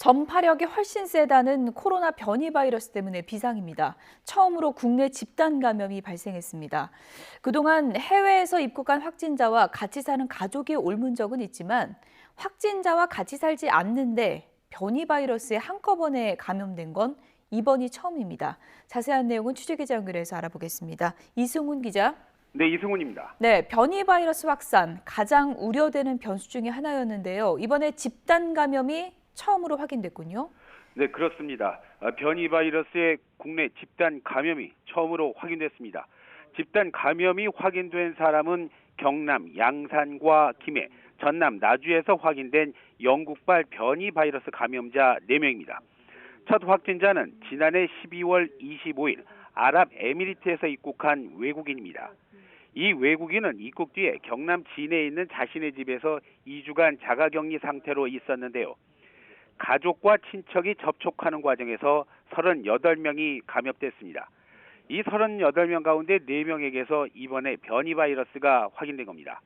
전파력이 훨씬 세다는 코로나 변이 바이러스 때문에 비상입니다. 처음으로 국내 집단 감염이 발생했습니다. 그동안 해외에서 입국한 확진자와 같이 사는 가족이 옮은 적은 있지만 확진자와 같이 살지 않는데 변이 바이러스에 한꺼번에 감염된 건 이번이 처음입니다. 자세한 내용은 취재기자 연결해서 알아보겠습니다. 이승훈 기자. 네, 이승훈입니다. 네, 변이 바이러스 확산 가장 우려되는 변수 중에 하나였는데요. 이번에 집단 감염이 처음으로 확인됐군요. 네, 그렇습니다. 변이 바이러스의 국내 집단 감염이 처음으로 확인됐습니다. 집단 감염이 확인된 사람은 경남 양산과 김해, 전남 나주에서 확인된 영국발 변이 바이러스 감염자 4명입니다. 첫 확진자는 지난해 12월 25일 아랍에미리트에서 입국한 외국인입니다. 이 외국인은 입국 뒤에 경남 진해에 있는 자신의 집에서 2주간 자가격리 상태로 있었는데요. 가족과 친척이 접촉하는 과정에서 38명이 감염됐습니다. 이 38명 가운데 4명에게서 이번에 변이 바이러스가 확인된 겁니다.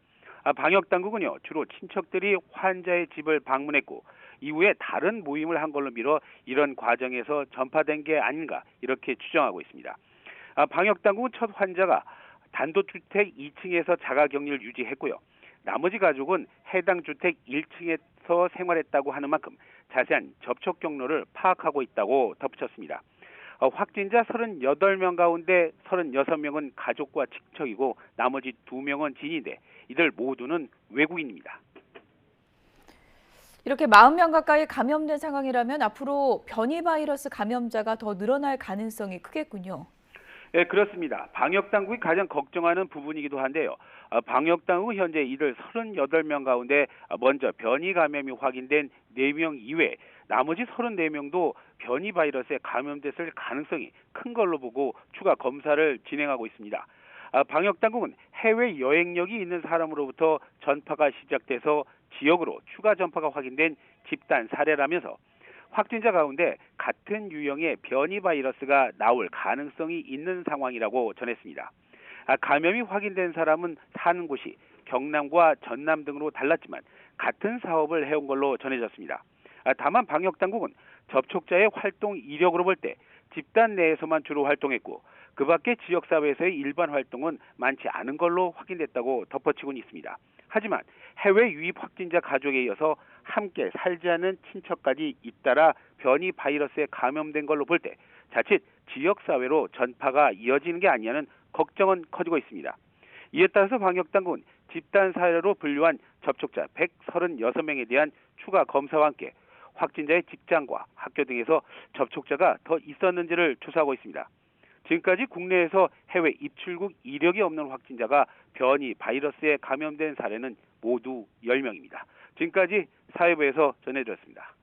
방역당국은요, 주로 친척들이 환자의 집을 방문했고 이후에 다른 모임을 한 걸로 미뤄 이런 과정에서 전파된 게 아닌가 이렇게 추정하고 있습니다. 방역당국은 첫 환자가 단독주택 2층에서 자가격리를 유지했고요. 나머지 가족은 해당 주택 1층에서 생활했다고 하는 만큼 자세한 접촉 경로를 파악하고 있다고 덧붙였습니다. 확진자 38명 가운데 36명은 가족과 친척이고 나머지 2명은 지인인데 이들 모두는 외국인입니다. 이렇게 40명 가까이 감염된 상황이라면 앞으로 변이 바이러스 감염자가 더 늘어날 가능성이 크겠군요. 네, 그렇습니다. 방역당국이 가장 걱정하는 부분이기도 한데요. 방역당국은 현재 이들 38명 가운데 먼저 변이 감염이 확인된 4명 이외에 나머지 34명도 변이 바이러스에 감염됐을 가능성이 큰 걸로 보고 추가 검사를 진행하고 있습니다. 방역당국은 해외 여행력이 있는 사람으로부터 전파가 시작돼서 지역으로 추가 전파가 확인된 집단 사례라면서 확진자 가운데 같은 유형의 변이 바이러스가 나올 가능성이 있는 상황이라고 전했습니다. 감염이 확인된 사람은 사는 곳이 경남과 전남 등으로 달랐지만 같은 사업을 해온 걸로 전해졌습니다. 다만 방역당국은 접촉자의 활동 이력으로 볼 때 집단 내에서만 주로 활동했고 그 밖의 지역사회에서의 일반 활동은 많지 않은 걸로 확인됐다고 덧붙이고는 있습니다. 하지만 해외 유입 확진자 가족에 이어서 함께 살지 않은 친척까지 잇따라 변이 바이러스에 감염된 걸로 볼 때 자칫 지역사회로 전파가 이어지는 게 아니냐는 걱정은 커지고 있습니다. 이에 따라서 방역당국은 집단 사례로 분류한 접촉자 136명에 대한 추가 검사와 함께 확진자의 직장과 학교 등에서 접촉자가 더 있었는지를 조사하고 있습니다. 지금까지 국내에서 해외 입출국 이력이 없는 확진자가 변이 바이러스에 감염된 사례는 모두 10명입니다. 지금까지 사회부에서 전해드렸습니다.